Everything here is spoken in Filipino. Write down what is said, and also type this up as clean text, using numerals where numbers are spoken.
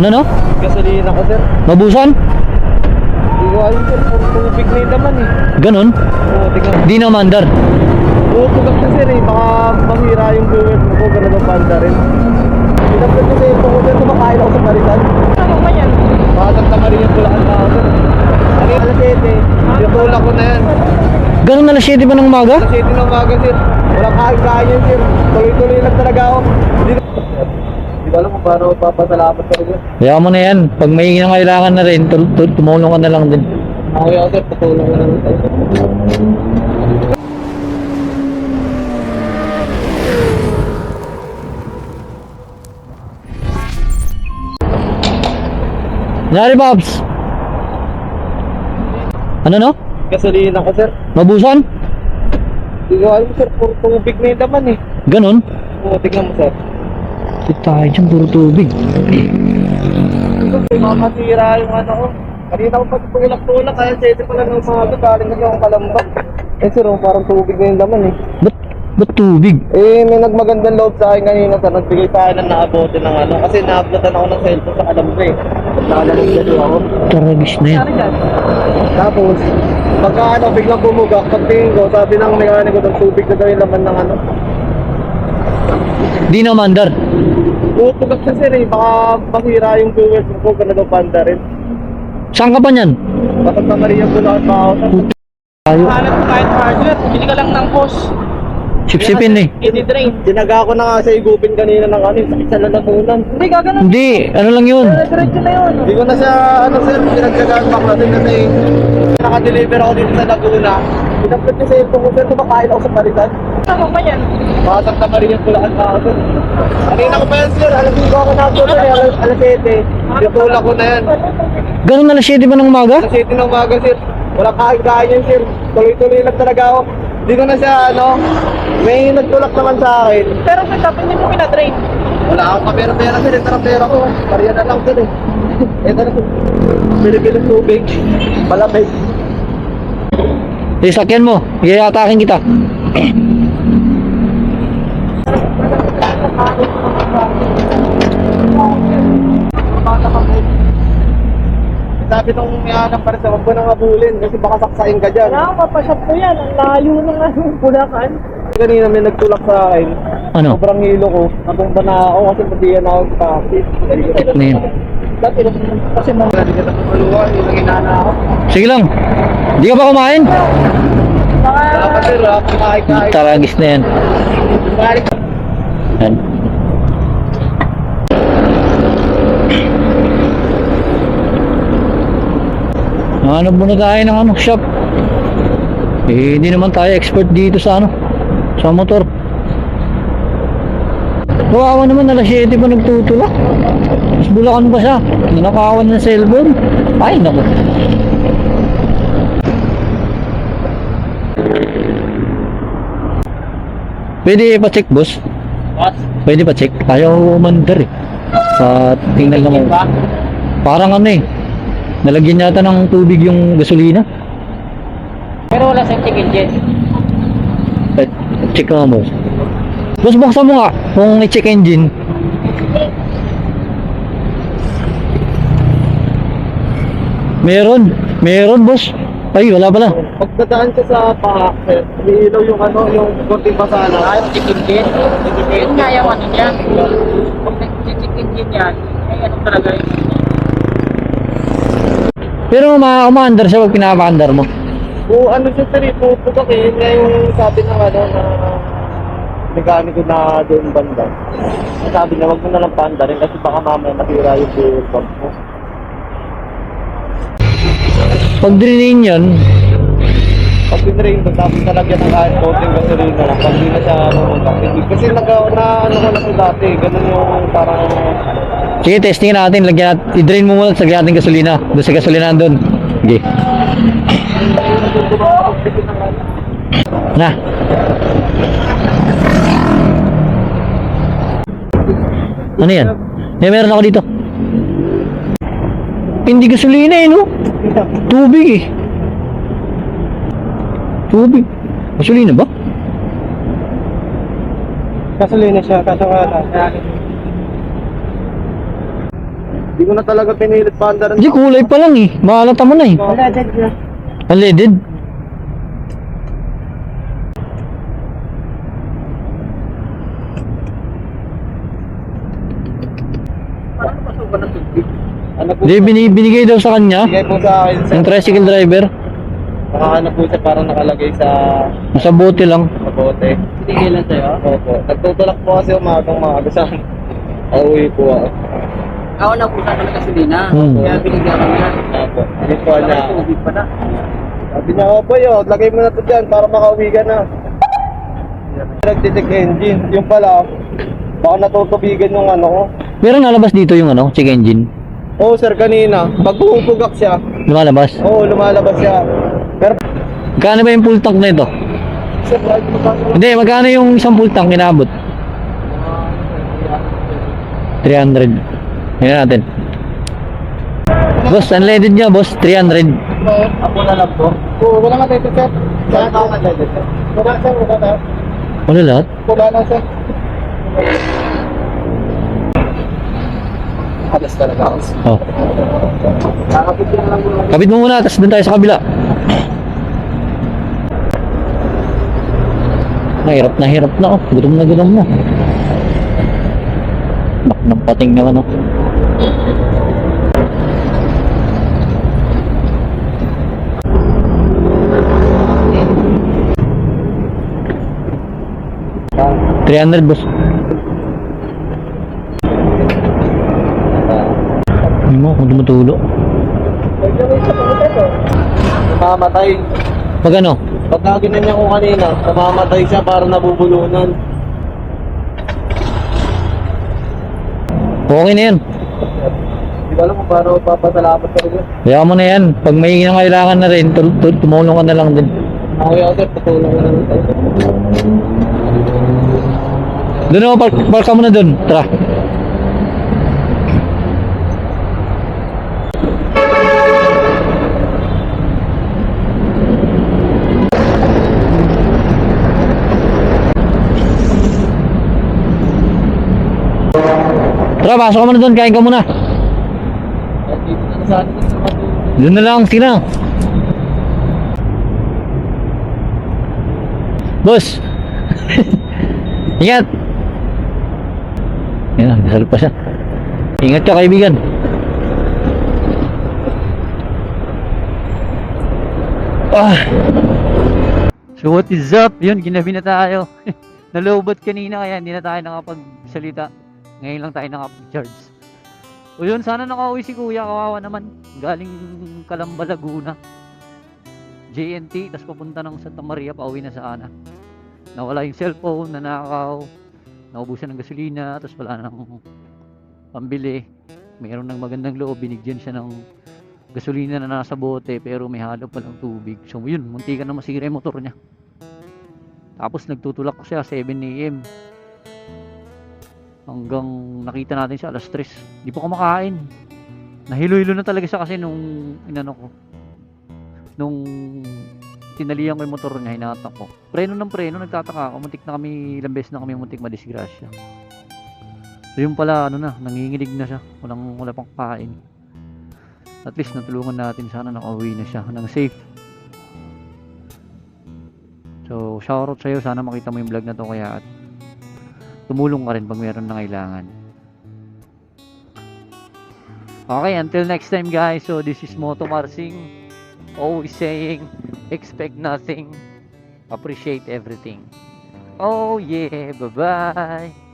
Ano no? Gasolina ko, sir. Mabusan? Hindi ko alam, sir. Puro tubig na yung laman, eh. Ganon? Oo, tingnan. Di na mandar. Oo, tugak na, sir, eh. Baka mahira yung buwet mo ko. Ganun ang panda rin. Pinagkat ko, sir. Kung sir, kumakain ako sa Baritan. Ano ba yan? Baka Santa Maria Bulacan na ako, sir. Ano yung alas 7? Tinutulak ko na yan. Ganon alas 7 ba ng umaga? Alas 7 ng umaga, sir. Walang kain-kain yan, sir. Tuloy-tuloy lang talaga ako. Hindi ko alam kung paano papasalamat ka rin. Kaya mo na yan. Pag may kailangan na rin, tumulong ka na lang din. Okay ako, sir. Patulong ko na rin. Nangyari, Babs? Ano no? Gasolina ko, sir. Mabusan? Hindi ko alam, sir. Puro tubig na yung laman, eh. Ganon? Oo, tingnan mo, sir. Ito tayo dyan, puro tubig. Mamasira yung ano ko. Kanina ko pagtulak-tulak, kaya 7 pa lang ng umaga, galing na akong kalambak. Eh, sir, parang tubig na yung laman, eh. Ba't tubig? Eh, may nagmagandang loob sa akin kanina, sir. Nagbigay pa akin ng naabote ng ano. Kasi na-uploadan ako ng cellphone sa kalamba, eh. Nakalamig kasi ako. Taragis na yan. Ano dyan? Tapos, pagka ano, biglang bumugak, pagtingin ko, sabi ng mekaniko ng tubig na daw yung laman ng ano. Di na mandar. Tutugak na, sir, eh. Baka mahira yung buwet mo ko, ganun daw panda rin. Saan ka pa niyan? Kapag sa Maria Bulacan pa ako, sir. Tayo. Hanap ko kahit hardware. Bili ka lang ng hose. Sipsipin eh. I-drain. Tinaga ko na nga sa igupin kanina ng ano, yung sakit sa lalamunan. Hindi, gaganon. Hindi, ano lang yun. Diretso na yun. Hindi ko na siya, ano sir, pinagkagaan back natin kasi naka-deliver ako dito sa Laguna. Pinagkat niya sa ito ko, sir, kumakain ako sa Baritan. Ano ba yan? Baka Santa Maria Bulacan na ako, sir. Kanina ko pa yan, sir. Alas 5 ako na ako, sir. Alas 7. Tinutulak ko na yan. Ganon alas 7 ba ng umaga? Alas 7 ng umaga, sir. Walang kain-kain yan, sir. Tuloy-tuloy lang talaga ako. Hindi ko na siya, ano, may nagtulak naman sa akin. Pero sir, dapat hindi mo pinadrain. Wala akong kapera-pera, sir. Ito na pera ko. Pariya na lang, sir, eh. Ito na, sir. Bili-bili tubig. Malamig. Sakyan mo, i-atakin kita. Sabi nung may-anang para sa wag mo nang habulin kasi baka saksain ka dyan. Wala, mapashop ko yan. Ang layo ng ano, Bulacan. Kanina may nagtulak sa akin. Ano? Sobrang hilo ko. Natumba na ako kasi patiyan ako sa taxi. Ano yun? Dati kasi mga hindi ka nakumaluwa. Yung nanginana ako. Sige lang. Hindi ka pa kumain? Dapat sir, kumakain-kain. Taragis na yan. Balik. Yan. Hanap muna tayo ng ano, shop. Eh, hindi naman tayo expert dito sa ano, sa motor. Kawawa naman, alas 7 pa nagtutulak. Mas Bulacan pa siya. Nanakawan ng cellphone. Ay, naku. Pwede pa-check, boss? What? Pwede pa-check. Ayaw umandar eh. Tingnan naman. Parang ano eh. Nalagyan yata ng tubig yung gasolina. Pero wala sa check engine. Check naman, boss. Boss, buksan mo nga kung i-check engine. Meron, boss. Ay, wala pala. Pagdadaan ka sa paak, sir, iilaw yung ano, yung konting pasana. Ayaw check engine. Yun nga yung ano niya. Pag nag-check engine yan, ay ano talaga yun. Pero umaandar siya pag pinapa-andar mo. Kung ano siya sir, ipupugak eh. Yun nga yung sabi ng ano na mekaniko na doon banda. Sabi niya, wag mo na lang paanda rin kasi baka mamaya matira yung fuel pump mo. Pag drinain yan, Pag pinrain doon, tapos nalagyan ng kahit konting gasolina lang, pag di na siya mamungkak. Kasi ano ko na sa dati, ganun yung parang... sige, testing natin. I-drain mo muna sa ating gasolina. Doon sa gasolina doon. Sige. Na. Ano yan? Meron ako dito. Hindi gasolina eh, no? Tubig eh. Tubig. Gasolina ba? Gasolina siya, kaso wala. Hindi ko na talaga pinilit paanda rin. Hindi, kulay pa lang eh. Mahalata mo na eh. Unleaded. Parang masukan ng tubig. Ano po? Hindi, binigay daw sa kanya. Bigay po sa akin sir. Yung tricycle driver. Ano po siya parang nakalagay sa Nasa bote lang. bote. Tinigilan sa'yo? Opo. Nagtutulak po kasi umagang maaga sa auwi po ako. Ako na pusa ka ng gasolina. Kaya binigyan ka niya. Opo. Hindi po Wala niya. kang tubig pa na. Sabi niya, opo yun, lagay mo na ito dyan para makauwi ka na. Nag-detect engine. Yung pala, baka natutubigan yung ano ko. Pero nalabas dito yung ano, check engine. Oo sir, kanina. Pag bumubugak siya, Lumalabas. oo, lumalabas siya. Pero, Magkano ba yung full tank na ito? sir, kahit magkano- Hindi, magkano yung isang full tank inabot? 300. Tingnan natin. Boss, unleaded niya, boss. 300. Ako na lang po. Oo, wala nga tayo sir. Saan ako na sir? Wala sir, wala na. Ano lahat? Wala na sir. Halas talaga ako. Oh. Kakapit lang lang muna. Kapit mo muna, tapos doon tayo sa kabila. Hirap na oh. Gutom na mo. Bak ng pating naman oh. $300 boss. Ano mo kung tumutulo? Mamatay. Pag ano? Pag ginanyan ko kanina, namamatay siya para nabubulunan. Okay na yan. Di ba alam kung paano papasalamat ka rin? Kaya mo na yan. Pag may kailangan na rin, tumulong ka na lang din. Okay ako sir, patulong ko na rin tayo. Doon ako, park ka muna doon. Tara. Tara, pasok ka muna doon. Kain ka muna. At dito na sa atin sa matulong. Doon na lang. Sige na. Boss. Ingat. Yan, dasal pa siya. Ingat ka kaibigan. Ah. So what is up? Yun, ginabi na tayo. Nalobot kanina kaya hindi na tayo nakapagsalita. Ngayon lang tayo nakapag-charge. O yun, sana nakauwi si kuya. Kawawa naman. Galing Calamba, Laguna. JNT, tapos papunta ng Santa Maria, pauwi na sa Ana. Nawala yung cellphone, nanakaw, naubusan ng gasolina, tapos wala nang pambili. Mayroon ng magandang loob, binigyan siya ng gasolina na nasa bote, pero may halo palang tubig. So yun, munti ka na masira yung motor niya. Tapos nagtutulak siya 7 AM. Hanggang nakita natin siya alas 3. Di pa kumakain. Nahilo-hilo na talaga siya kasi nung inano ko. Nung tinalihan ko yung motor niya, hinatak ko. Preno ng preno, nagtataka ako. Muntik na kami, ilang beses na kami muntik madisgrasya. So yung pala, ano na, nanginginig na siya. Wala pang kain. At least natulungan natin, sana nakauwi na siya ng safe. So shoutout sa'yo, sana makita mo yung vlog na to kaya at tumulong ka rin pag meron na kailangan. Okay, until next time guys. So this is Moto Marsing. Always saying, expect nothing, appreciate everything. Oh yeah, bye-bye.